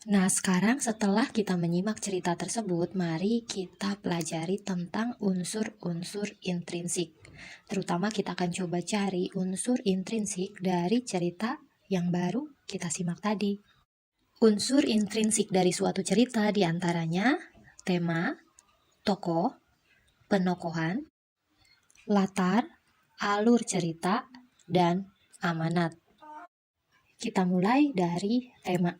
Nah, sekarang setelah kita menyimak cerita tersebut, mari kita pelajari tentang unsur-unsur intrinsik. Terutama kita akan coba cari unsur intrinsik dari cerita yang baru kita simak tadi. Unsur intrinsik dari suatu cerita diantaranya tema, tokoh, penokohan, latar, alur cerita, dan amanat. Kita mulai dari tema.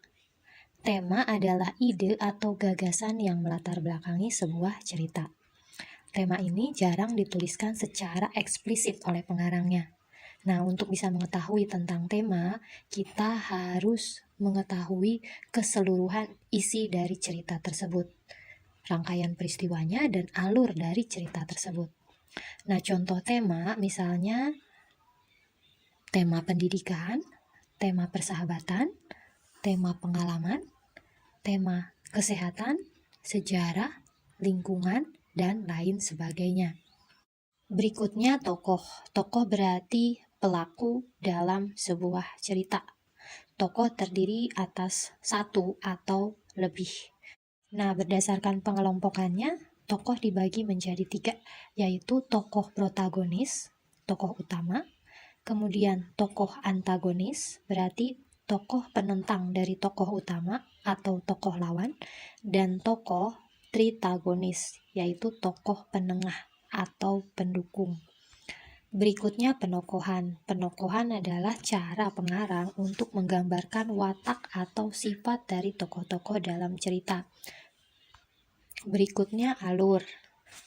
Tema adalah ide atau gagasan yang melatar belakangi sebuah cerita. Tema ini jarang dituliskan secara eksplisit oleh pengarangnya. Nah, untuk bisa mengetahui tentang tema, kita harus mengetahui keseluruhan isi dari cerita tersebut, rangkaian peristiwanya, dan alur dari cerita tersebut. Nah, contoh tema misalnya tema pendidikan, tema persahabatan, tema pengalaman, tema kesehatan, sejarah, lingkungan, dan lain sebagainya. Berikutnya tokoh. Tokoh berarti pelaku dalam sebuah cerita. Tokoh terdiri atas satu atau lebih. Nah, berdasarkan pengelompokannya, tokoh dibagi menjadi 3, yaitu tokoh protagonis, tokoh utama, kemudian tokoh antagonis, berarti tokoh penentang dari tokoh utama atau tokoh lawan, dan tokoh tritagonis, yaitu tokoh penengah atau pendukung. Berikutnya penokohan. Penokohan adalah cara pengarang untuk menggambarkan watak atau sifat dari tokoh-tokoh dalam cerita. Berikutnya alur.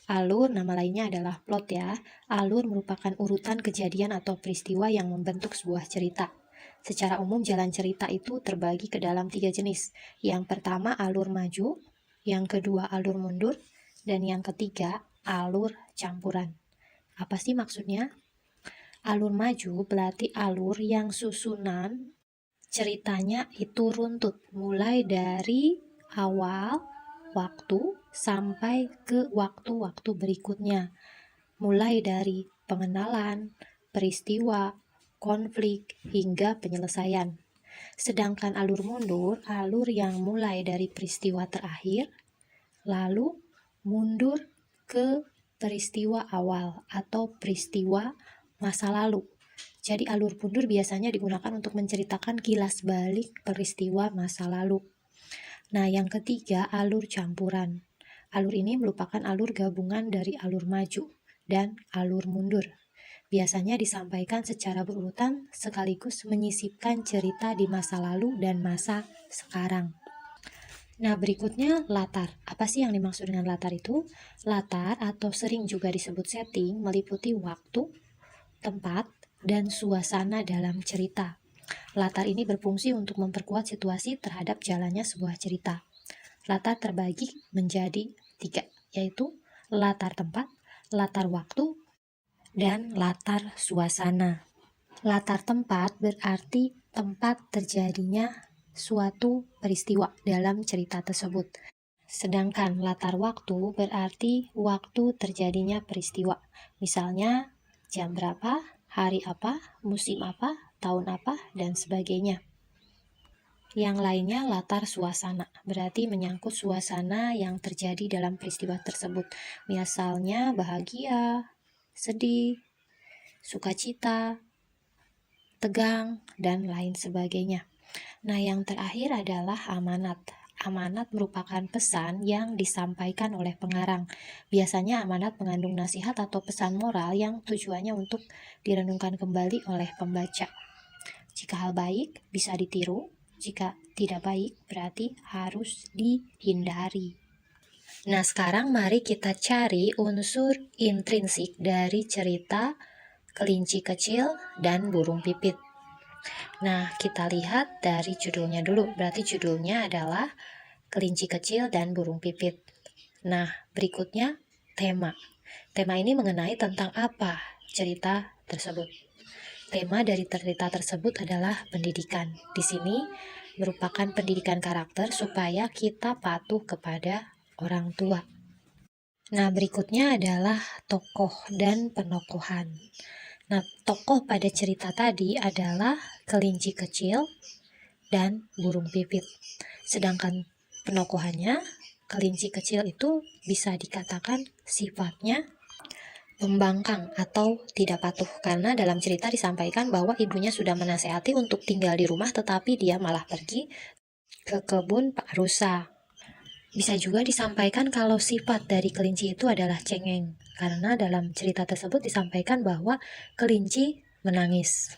Alur nama lainnya adalah plot ya. Alur merupakan urutan kejadian atau peristiwa yang membentuk sebuah cerita. Secara umum jalan cerita itu terbagi ke dalam 3 jenis. Yang pertama alur maju, yang kedua alur mundur, dan yang ketiga alur campuran. Apa sih maksudnya? Alur maju berarti alur yang susunan ceritanya itu runtut, mulai dari awal waktu sampai ke waktu-waktu berikutnya. Mulai dari pengenalan, peristiwa, konflik, hingga penyelesaian. Sedangkan alur mundur, alur yang mulai dari peristiwa terakhir, lalu mundur ke peristiwa awal atau peristiwa masa lalu. Jadi alur mundur biasanya digunakan untuk menceritakan kilas balik peristiwa masa lalu. Nah, yang ketiga alur campuran. Alur ini merupakan alur gabungan dari alur maju dan alur mundur. Biasanya disampaikan secara berurutan sekaligus menyisipkan cerita di masa lalu dan masa sekarang. Nah, berikutnya latar. Apa sih yang dimaksud dengan latar itu? Latar atau sering juga disebut setting meliputi waktu, tempat, dan suasana dalam cerita. Latar ini berfungsi untuk memperkuat situasi terhadap jalannya sebuah cerita. Latar terbagi menjadi 3, yaitu latar tempat, latar waktu, dan latar suasana. Latar tempat berarti tempat terjadinya suatu peristiwa dalam cerita tersebut. Sedangkan latar waktu berarti waktu terjadinya peristiwa. Misalnya jam berapa, hari apa, musim apa, tahun apa, dan sebagainya. Yang lainnya latar suasana, berarti menyangkut suasana yang terjadi dalam peristiwa tersebut. Misalnya bahagia, sedih, sukacita, tegang, dan lain sebagainya. Nah, yang terakhir adalah amanat. Amanat merupakan pesan yang disampaikan oleh pengarang. Biasanya amanat mengandung nasihat atau pesan moral yang tujuannya untuk direnungkan kembali oleh pembaca. Jika hal baik bisa ditiru, jika tidak baik berarti harus dihindari. Nah, sekarang mari kita cari unsur intrinsik dari cerita Kelinci Kecil dan Burung Pipit. Nah, kita lihat dari judulnya dulu. Berarti judulnya adalah Kelinci Kecil dan Burung Pipit. Nah, berikutnya tema. Tema ini mengenai tentang apa cerita tersebut. Tema dari cerita tersebut adalah pendidikan. Di sini merupakan pendidikan karakter supaya kita patuh kepada orang tua. Nah, berikutnya adalah tokoh dan penokohan. Nah, tokoh pada cerita tadi adalah Kelinci Kecil dan burung pipit. Sedangkan penokohannya, kelinci kecil itu bisa dikatakan sifatnya pembangkang atau tidak patuh, karena dalam cerita disampaikan bahwa ibunya sudah menasehati untuk tinggal di rumah tetapi dia malah pergi ke kebun Pak Rusa. Bisa juga disampaikan kalau sifat dari kelinci itu adalah cengeng, karena dalam cerita tersebut disampaikan bahwa kelinci menangis.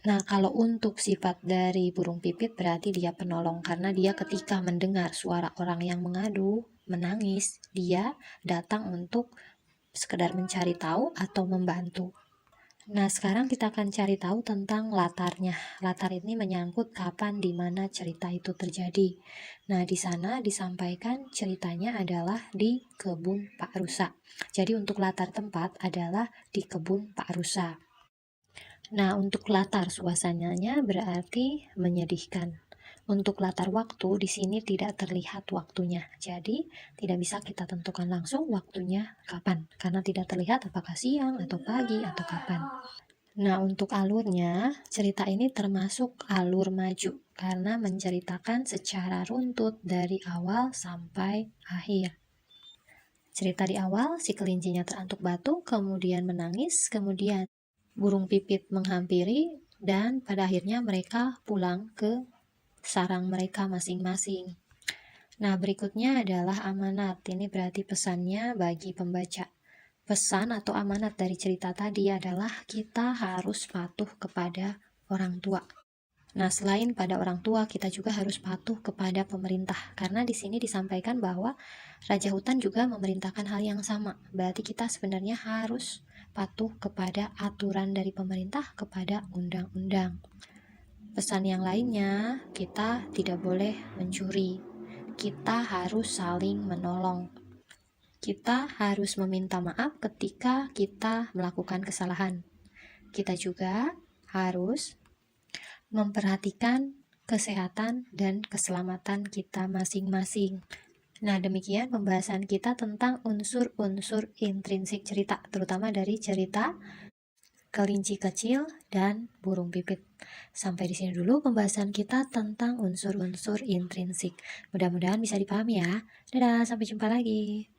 Nah, kalau untuk sifat dari burung pipit berarti dia penolong, karena dia ketika mendengar suara orang yang mengadu, menangis, dia datang untuk sekedar mencari tahu atau membantu. Nah, sekarang kita akan cari tahu tentang latarnya. Latar ini menyangkut kapan di mana cerita itu terjadi. Nah, di sana disampaikan ceritanya adalah di kebun Pak Rusa. Jadi untuk latar tempat adalah di kebun Pak Rusa. Nah, untuk latar suasananya berarti menyedihkan. Untuk latar waktu di sini tidak terlihat waktunya. Jadi, tidak bisa kita tentukan langsung waktunya kapan, karena tidak terlihat apakah siang atau pagi atau kapan. Nah, untuk alurnya, cerita ini termasuk alur maju karena menceritakan secara runtut dari awal sampai akhir. Cerita di awal, si kelincinya terantuk batu, kemudian menangis, kemudian burung pipit menghampiri, dan pada akhirnya mereka pulang ke sarang mereka masing-masing. Nah, berikutnya adalah amanat. Ini berarti pesannya bagi pembaca. Pesan atau amanat dari cerita tadi adalah kita harus patuh kepada orang tua. Nah, selain pada orang tua, kita juga harus patuh kepada pemerintah. Karena di sini disampaikan bahwa Raja Hutan juga memerintahkan hal yang sama. Berarti kita sebenarnya harus patuh kepada aturan dari pemerintah, kepada undang-undang. Pesan yang lainnya, kita tidak boleh mencuri. Kita harus saling menolong. Kita harus meminta maaf ketika kita melakukan kesalahan. Kita juga harus memperhatikan kesehatan dan keselamatan kita masing-masing. Nah, demikian pembahasan kita tentang unsur-unsur intrinsik cerita, terutama dari cerita kelinci kecil dan burung pipit. Sampai di sini dulu pembahasan kita tentang unsur-unsur intrinsik. Mudah-mudahan bisa dipahami ya. Dadah, sampai jumpa lagi.